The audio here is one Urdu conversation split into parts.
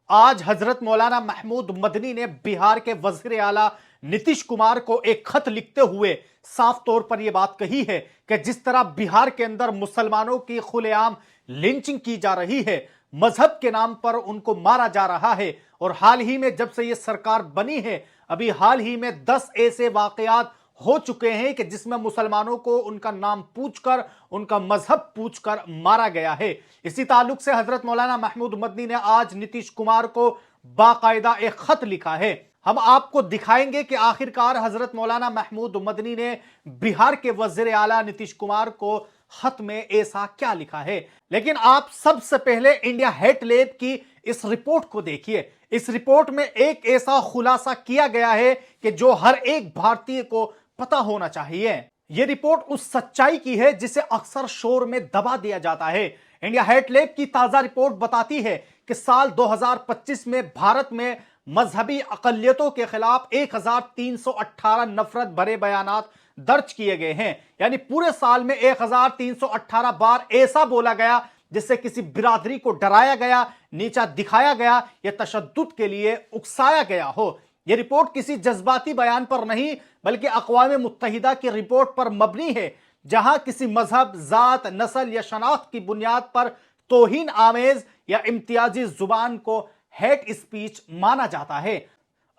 آج حضرت مولانا محمود مدنی نے بہار کے وزیر اعلیٰ نتیش کمار کو ایک خط لکھتے ہوئے صاف طور پر یہ بات کہی ہے کہ جس طرح بہار کے اندر مسلمانوں کی کھلے عام لنچنگ کی جا رہی ہے، مذہب کے نام پر ان کو مارا جا رہا ہے، اور حال ہی میں جب سے یہ سرکار بنی ہے ابھی حال ہی میں 10 ایسے واقعات ہو چکے ہیں کہ جس میں مسلمانوں کو ان کا نام پوچھ کر ان کا مذہب پوچھ کر مارا گیا ہے۔ اسی تعلق سے حضرت مولانا محمود مدنی نے آج نتیش کمار کو باقاعدہ ایک خط لکھا ہے۔ ہم آپ کو دکھائیں گے کہ آخرکار حضرت مولانا محمود مدنی نے بہار کے وزیر اعلیٰ نتیش کمار کو خط میں ایسا کیا لکھا ہے۔ لیکن آپ سب سے پہلے انڈیا ہیٹ لیب کی اس رپورٹ کو دیکھیے۔ اس رپورٹ میں ایک ایسا خلاصہ کیا گیا ہے کہ جو ہر ایک بھارتی کو پتہ ہونا چاہیے۔ یہ رپورٹ اس سچائی کی ہے جسے اکثر شور میں دبا دیا جاتا ہے۔ انڈیا ہیٹ لیب کی تازہ رپورٹ بتاتی ہے کہ سال 2025 میں بھارت میں مذہبی اقلیتوں کے خلاف 1318 نفرت بھرے بیانات درج کیے گئے ہیں، یعنی پورے سال میں 1318 بار ایسا بولا گیا جس سے کسی برادری کو ڈرایا گیا، نیچا دکھایا گیا یا تشدد کے لیے اکسایا گیا ہو۔ یہ رپورٹ کسی جذباتی بیان پر نہیں بلکہ اقوام متحدہ کی رپورٹ پر مبنی ہے، جہاں کسی مذہب، ذات، نسل یا شناخت کی بنیاد پر توہین آمیز یا امتیازی زبان کو ہیٹ اسپیچ مانا جاتا ہے۔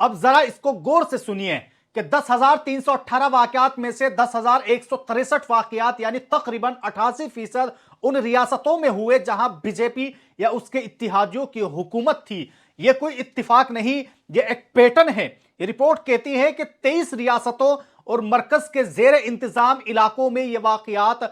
اب ذرا اس کو غور سے سنیے کہ 10,318 واقعات میں سے 10,163 واقعات یعنی تقریباً 88% ان ریاستوں میں ہوئے جہاں بی جے پی یا اس کے اتحادیوں کی حکومت تھی۔ یہ کوئی اتفاق نہیں، یہ ایک پیٹرن ہے۔ یہ رپورٹ کہتی ہے کہ 23 ریاستوں اور مرکز کے زیر انتظام علاقوں میں یہ واقعات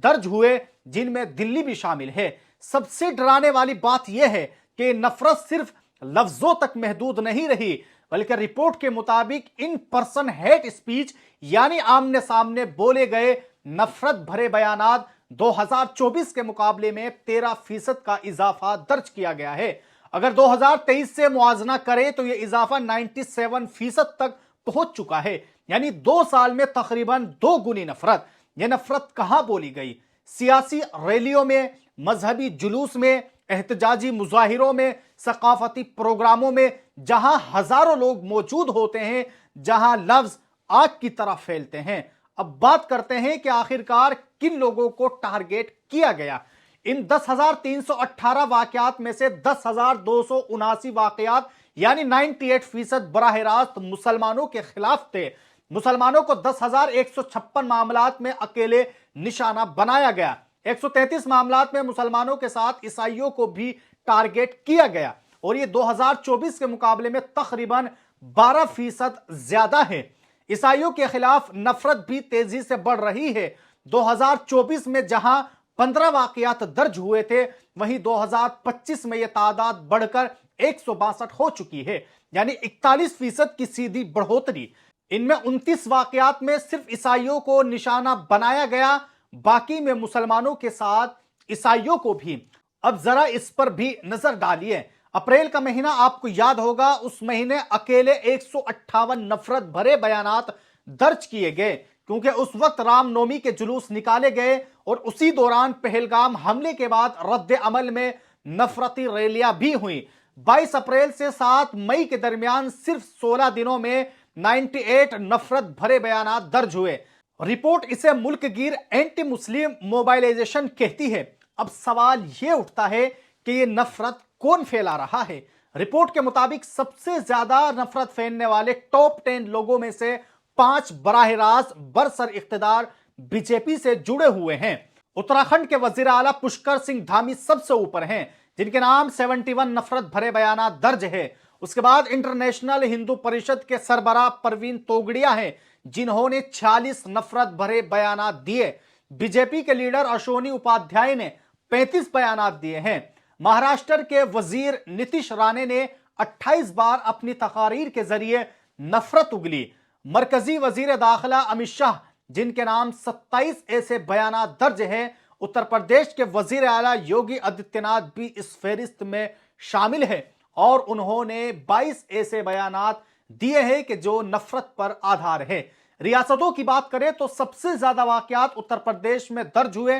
درج ہوئے، جن میں دلی بھی شامل ہے۔ سب سے ڈرانے والی بات یہ ہے کہ نفرت صرف لفظوں تک محدود نہیں رہی، بلکہ رپورٹ کے مطابق ان پرسن ہیٹ اسپیچ یعنی آمنے سامنے بولے گئے نفرت بھرے بیانات 2024 کے مقابلے میں 13% کا اضافہ درج کیا گیا ہے۔ اگر 2023 سے موازنہ کرے تو یہ اضافہ 97% تک پہنچ چکا ہے، یعنی 2 سال میں تقریباً 2 گنی نفرت۔ یہ نفرت کہاں بولی گئی؟ سیاسی ریلیوں میں، مذہبی جلوس میں، احتجاجی مظاہروں میں، ثقافتی پروگراموں میں، جہاں ہزاروں لوگ موجود ہوتے ہیں، جہاں لفظ آگ کی طرح پھیلتے ہیں۔ اب بات کرتے ہیں کہ آخرکار کن لوگوں کو ٹارگیٹ کیا گیا۔ ان 10,318 واقعات میں سے 10,279 واقعات یعنی 98% براہ راست مسلمانوں کے خلاف تھے۔ مسلمانوں کو 10,156 معاملات میں اکیلے نشانہ بنایا گیا۔ 133 معاملات میں مسلمانوں کے ساتھ عیسائیوں کو بھی ٹارگیٹ کیا گیا، اور یہ 2024 کے مقابلے میں تقریباً 12% زیادہ ہے۔ عیسائیوں کے خلاف نفرت بھی تیزی سے بڑھ رہی ہے۔ 2024 میں جہاں 15 واقعات درج ہوئے تھے، وہیں 2025 میں یہ تعداد بڑھ کر 162 ہو چکی ہے، یعنی 41% کی سیدھی بڑھوتری۔ ان میں 29 واقعات میں صرف عیسائیوں کو نشانہ بنایا گیا، باقی میں مسلمانوں کے ساتھ عیسائیوں کو بھی۔ اب ذرا اس پر بھی نظر ڈالیے۔ اپریل کا مہینہ آپ کو یاد ہوگا، اس مہینے اکیلے 158 نفرت بھرے بیانات درج کیے گئے، کیونکہ اس وقت رام نومی کے جلوس نکالے گئے اور اسی دوران پہلگام حملے کے بعد رد عمل میں نفرتی ریلیاں بھی ہوئیں۔ 22 اپریل سے 7 مئی کے درمیان صرف 16 دنوں میں 98 نفرت بھرے بیانات درج ہوئے۔ رپورٹ اسے ملک گیر اینٹی مسلم موبائلائزیشن کہتی ہے۔ اب سوال یہ اٹھتا ہے کہ یہ نفرت کون پھیلا رہا ہے؟ رپورٹ کے مطابق سب سے زیادہ نفرت پھیلنے والے ٹاپ 10 لوگوں میں سے 5 براہ راست برسر اقتدار بی جے پی سے جڑے ہوئے ہیں۔ اتراکھنڈ کے وزیر اعلیٰ پشکر سنگھ دھامی سب سے اوپر ہیں، جن کے نام 71 نفرت بھرے بیانات درج ہے۔ اس کے بعد انٹرنیشنل ہندو پریشد کے سربراہ پروین توگڑیا ہیں، جنہوں نے 46 نفرت بھرے بیانات دیے۔ بی جے پی کے لیڈر اشونی اپادھیائے نے 35 بیانات دیے ہیں۔ مہاراشٹر کے وزیر نتیش رانے نے 28 بار اپنی تقاریر کے ذریعے نفرت اگلی۔ مرکزی وزیر داخلہ امت شاہ، جن کے نام 27 ایسے بیانات درج ہیں۔ اتر پردیش کے وزیر اعلیٰ یوگی آدتیہ ناتھ بھی اس فہرست میں شامل ہے، اور انہوں نے 22 ایسے بیانات دیے ہیں کہ جو نفرت پر آدھار ہے۔ ریاستوں کی بات کریں تو سب سے زیادہ واقعات اتر پردیش میں درج ہوئے،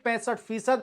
65%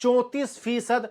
34%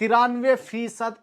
93%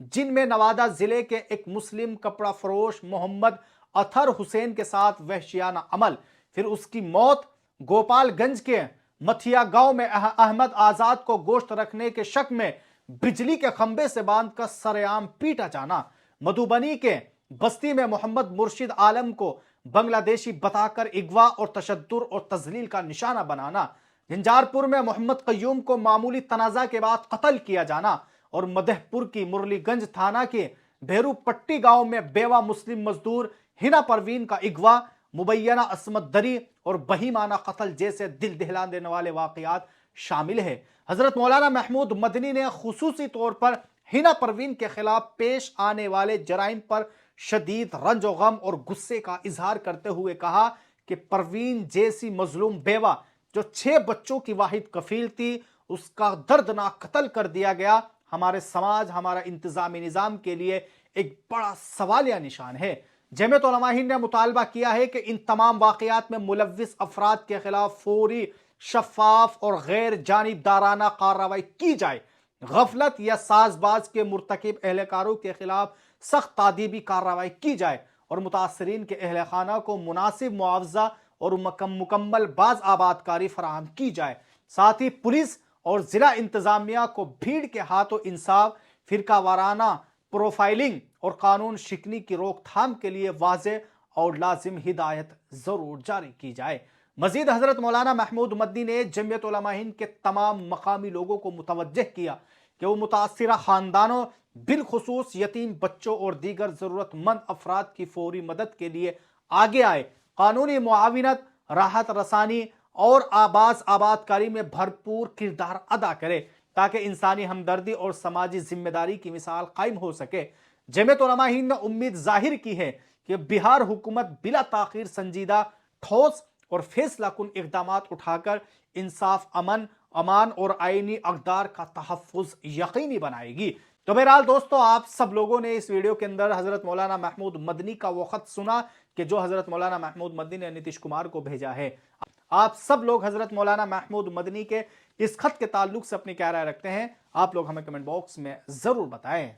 جن میں نوادہ ضلع کے ایک مسلم کپڑا فروش محمد اطہر حسین کے ساتھ وحشیانہ عمل، پھر اس کی موت، گوپال گنج کے متھیا گاؤں میں احمد آزاد کو گوشت رکھنے کے شک میں بجلی کے کھمبے سے باندھ کر سر عام پیٹا جانا، مدھوبنی کے بستی میں محمد مرشد عالم کو بنگلہ دیشی بتا کر اغوا اور تشدد اور تذلیل کا نشانہ بنانا، جھنجھار پور میں محمد قیوم کو معمولی تنازع کے بعد قتل کیا جانا، اور مدح پور کی مرلی گنج تھانہ کے بھیرو پٹی گاؤں میں بیوہ مسلم مزدور ہنا پروین کا اغوا، مبینہ عصمت دری اور بہیمانہ قتل جیسے دل دہلا دینے والے واقعات شامل ہیں۔ حضرت مولانا محمود مدنی نے خصوصی طور پر ہنا پروین کے خلاف پیش آنے والے جرائم پر شدید رنج و غم اور غصے کا اظہار کرتے ہوئے کہا کہ پروین جیسی مظلوم بیوہ جو 6 بچوں کی واحد کفیل تھی، اس کا دردناک قتل کر دیا گیا، ہمارے سماج، ہمارا انتظامی نظام کے لیے ایک بڑا سوالیہ نشان ہے۔ جمعیت علماء ہند نے مطالبہ کیا ہے کہ ان تمام واقعات میں ملوث افراد کے خلاف فوری، شفاف اور غیر جانبدارانہ کارروائی کی جائے، غفلت یا ساز باز کے مرتکب اہلکاروں کے خلاف سخت تادیبی کارروائی کی جائے اور متاثرین کے اہل خانہ کو مناسب معاوضہ اور مکمل باز آباد کاری فراہم کی جائے۔ ساتھ ہی پولیس اور ضلع انتظامیہ کو بھیڑ کے ہاتھوں انصاف، فرقہ وارانہ پروفائلنگ اور قانون شکنی کی روک تھام کے لیے واضح اور لازم ہدایت ضرور جاری کی جائے۔ مزید حضرت مولانا محمود مدنی نے جمعیت علماء ہند کے تمام مقامی لوگوں کو متوجہ کیا کہ وہ متاثرہ خاندانوں، بالخصوص یتیم بچوں اور دیگر ضرورت مند افراد کی فوری مدد کے لیے آگے آئے، قانونی معاونت، راحت رسانی اور باز آباد کاری میں بھرپور کردار ادا کرے تاکہ انسانی ہمدردی اور سماجی ذمہ داری کی مثال قائم ہو سکے۔ جمعیت علماء ہند نے امید ظاہر کی ہے کہ بہار حکومت بلا تاخیر سنجیدہ، ٹھوس اور فیصلہ کن اقدامات اٹھا کر انصاف، امان اور آئینی اقدار کا تحفظ یقینی بنائے گی۔ تو بہرحال دوستو، آپ سب لوگوں نے اس ویڈیو کے اندر حضرت مولانا محمود مدنی کا وہ خط سنا کہ جو حضرت مولانا محمود مدنی نے نتیش کمار کو بھیجا ہے۔ آپ سب لوگ حضرت مولانا محمود مدنی کے اس خط کے تعلق سے اپنی کیا رائے رکھتے ہیں؟ آپ لوگ ہمیں کمنٹ باکس میں ضرور بتائیں۔